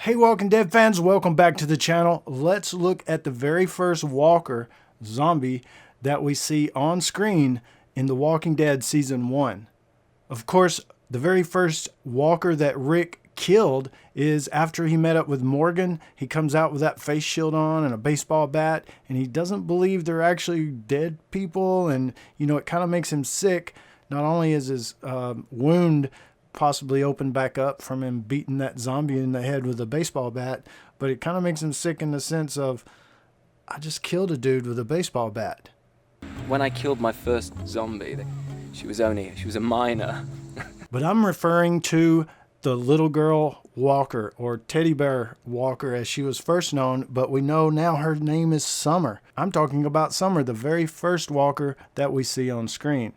Hey, Walking Dead fans, welcome back to the channel. Let's look at the very first walker zombie that we see on screen in The Walking Dead Season 1. Of course, the very first walker that Rick killed is after he met up with Morgan. He comes out with that face shield on and a baseball bat, and he doesn't believe they're actually dead people, and it kind of makes him sick. Not only is his wound possibly opened back up from him beating that zombie in the head with a baseball bat, but it kind of makes him sick in the sense of, I just killed a dude with a baseball bat. When I killed my first zombie, she was a minor. But I'm referring to the little girl Walker, or Teddy Bear Walker as she was first known, but we know now her name is Summer. I'm talking about Summer, the very first walker that we see on screen.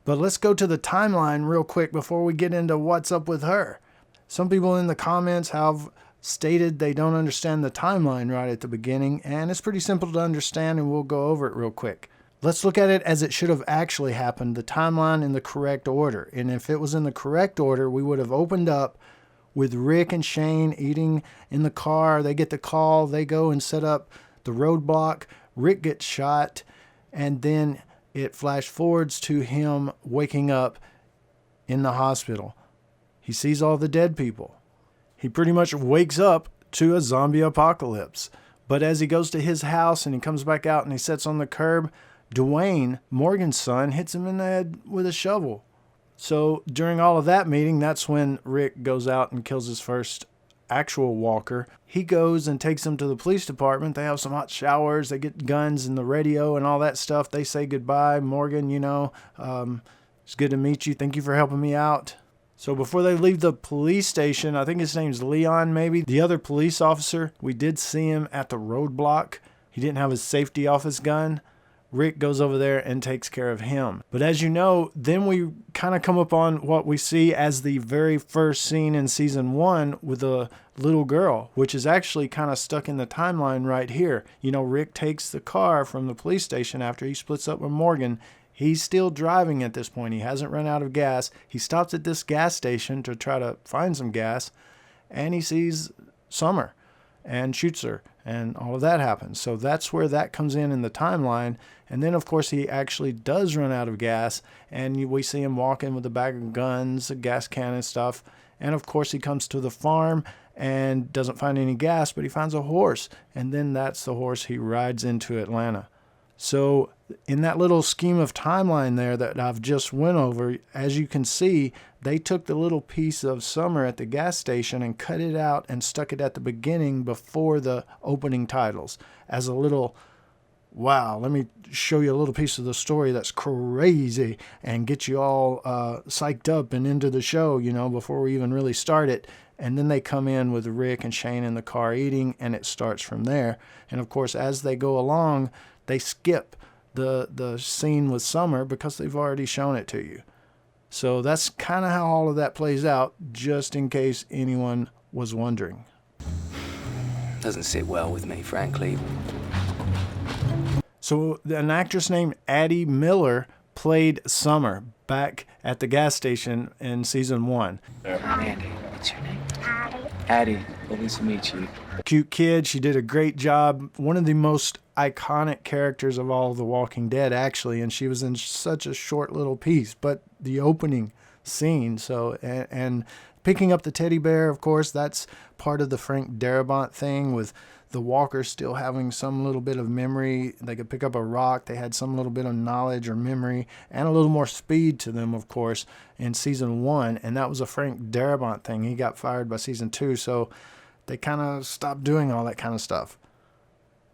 But let's go to the timeline real quick before we get into what's up with her. Some people in the comments have stated they don't understand the timeline right at the beginning, and it's pretty simple to understand, and we'll go over it real quick. Let's look at it as it should have actually happened, the timeline in the correct order. And if it was in the correct order, we would have opened up with Rick and Shane eating in the car. They get the call, they go and set up the roadblock. Rick gets shot, and then it flash forwards to him waking up in the hospital. He sees all the dead people. He pretty much wakes up to a zombie apocalypse. But as he goes to his house and he comes back out and he sits on the curb, Dwayne, Morgan's son, hits him in the head with a shovel. So during all of that meeting, that's when Rick goes out and kills his first actual walker. He goes and takes them to the police department. They have some hot showers. They get guns and the radio and all that stuff. They say goodbye. Morgan, it's good to meet you. Thank you for helping me out. So before they leave the police station, I think his name's Leon maybe, the other police officer, we did see him at the roadblock. He didn't have his safety off his gun. Rick goes over there and takes care of him. But as you know, then we kind of come up on what we see as the very first scene in Season 1 with a little girl, which is actually kind of stuck in the timeline right here. Rick takes the car from the police station after he splits up with Morgan. He's still driving at this point. He hasn't run out of gas. He stops at this gas station to try to find some gas, and he sees Summer and shoots her, and all of that happens. So that's where that comes in the timeline. And then, of course, he actually does run out of gas, and we see him walking with a bag of guns, a gas can and stuff. And, of course, he comes to the farm and doesn't find any gas, but he finds a horse, and then that's the horse he rides into Atlanta. So in that little scheme of timeline there that I've just went over, as you can see, they took the little piece of Summer at the gas station and cut it out and stuck it at the beginning before the opening titles as a little, wow, let me show you a little piece of the story that's crazy and get you all psyched up and into the show, before we even really start it. And then they come in with Rick and Shane in the car eating, and it starts from there. And of course, as they go along, they skip the scene with Summer because they've already shown it to you. So that's kind of how all of that plays out, just in case anyone was wondering. Doesn't sit well with me, frankly. So an actress named Addie Miller played Summer back at the gas station in Season 1. Andy, what's your name? Addie. Lovely to meet you. Cute kid. She did a great job. One of the most iconic characters of all of The Walking Dead, actually, and she was in such a short little piece, but the opening scene. So, and picking up the teddy bear, of course, that's part of the Frank Darabont thing with the walkers still having some little bit of memory. They could pick up a rock. They had some little bit of knowledge or memory and a little more speed to them, of course, in Season 1. And that was a Frank Darabont thing. He got fired by Season 2, so they kind of stopped doing all that kind of stuff.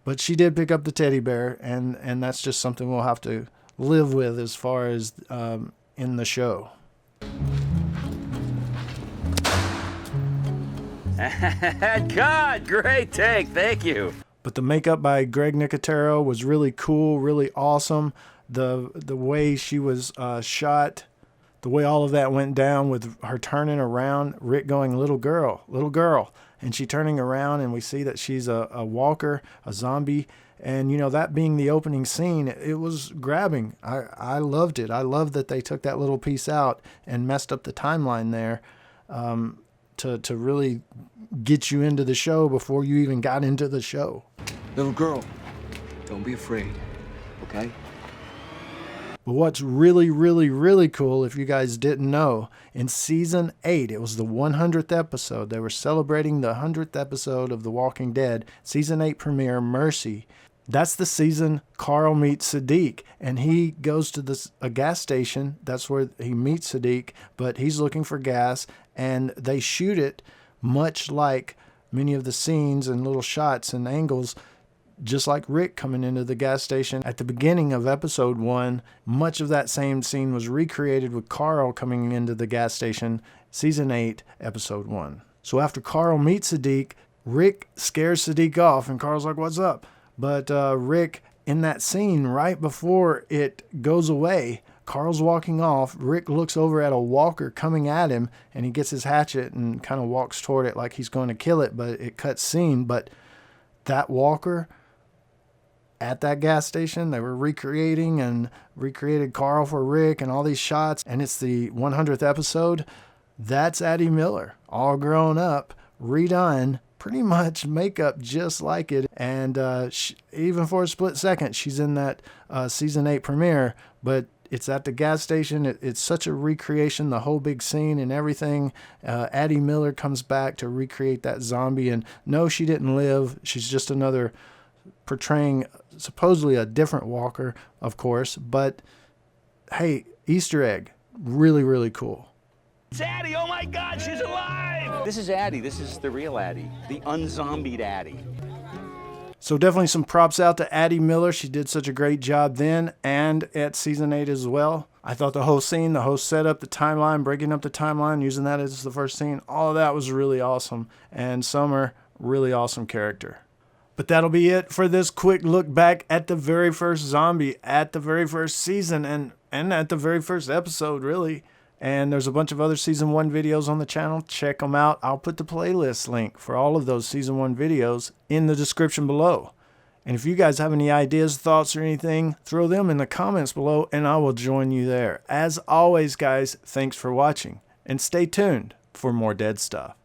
But she did pick up the teddy bear, and that's just something we'll have to live with as far as in the show. God, great take. Thank you. But the makeup by Greg Nicotero was really cool, really awesome. The way she was shot, the way all of that went down with her turning around, Rick going, little girl, and she turning around, and we see that she's a walker, a zombie. And, that being the opening scene, it was grabbing. I loved it. I loved that they took that little piece out and messed up the timeline there. to really get you into the show before you even got into the show. Little girl, don't be afraid, okay? But what's really, really, really cool, if you guys didn't know, in season 8, it was the 100th episode. They were celebrating the 100th episode of The Walking Dead, season 8 premiere, Mercy. That's the season Carl meets Sadiq, and he goes to a gas station. That's where he meets Sadiq, but he's looking for gas, and they shoot it much like many of the scenes and little shots and angles, just like Rick coming into the gas station at the beginning of episode 1. Much of that same scene was recreated with Carl coming into the gas station, season 8, episode 1. So after Carl meets Sadiq, Rick scares Sadiq off, and Carl's like, "What's up?" But Rick, in that scene, right before it goes away, Carl's walking off. Rick looks over at a walker coming at him, and he gets his hatchet and kind of walks toward it like he's going to kill it, but it cuts scene. But that walker at that gas station, they were recreated Carl for Rick and all these shots, and it's the 100th episode. That's Addie Miller, all grown up, redone, pretty much makeup just like it. And even for a split second, she's in that season 8 premiere, but it's at the gas station. It's such a recreation, the whole big scene and everything. Addie Miller comes back to recreate that zombie, and no, she didn't live. She's just another portraying supposedly a different walker, of course, but hey, Easter egg, really, really cool. It's Addie! Oh my God, she's alive! This is Addie. This is the real Addie. The unzombied Addie. So definitely some props out to Addie Miller. She did such a great job then and at season 8 as well. I thought the whole scene, the whole setup, the timeline, breaking up the timeline, using that as the first scene, all of that was really awesome. And Summer, really awesome character. But that'll be it for this quick look back at the very first zombie, at the very first season, and at the very first episode, really. And there's a bunch of other season 1 videos on the channel. Check them out. I'll put the playlist link for all of those season 1 videos in the description below. And if you guys have any ideas, thoughts, or anything, throw them in the comments below and I will join you there. As always, guys, thanks for watching and stay tuned for more dead stuff.